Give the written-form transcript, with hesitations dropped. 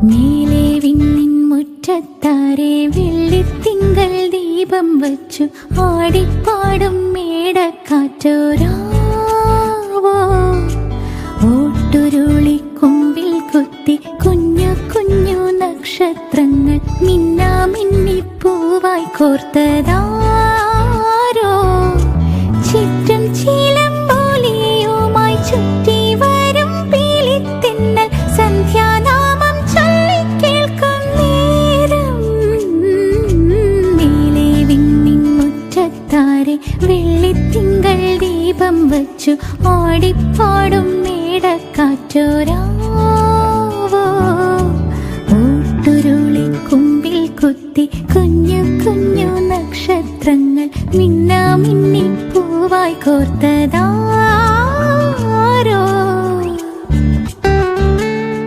നീലേ വിണ്ണിൻ മുറ്റത്താരെ വെള്ളിത്തിങ്കൾ ദീപം വച്ചു ആടിപ്പാടും മേടക്കാറ്റോരാവോ ഓട്ടുരുളിക്കൊമ്പിൽ കുത്തി കുഞ്ഞു കുഞ്ഞു നക്ഷത്രങ്ങൾ മിന്നാ മിന്നിപ്പൂവായി കോർത്തതാരോ ചുറ്റും ചീലമ്പോലിയുമായി ചുറ്റി വരും പീലിത്തിന്നൽ സന്ധ്യാനാമം ചൊല്ലിക്കേൾക്കും നേരം നീലേ വിണ്ണിൻ മുറ്റത്താരെ വെള്ളിത്തിങ്കൾ ദീപം വച്ചു ആടിപ്പാടും മേടക്കാറ്റോരാവോ ഓട്ടുരുളിക്കൊമ്പിൽ കുത്തി കുഞ്ഞു കുഞ്ഞു നക്ഷത്രങ്ങൾ മിന്നാ മിന്നി പൂവായി കോർത്തതാരോ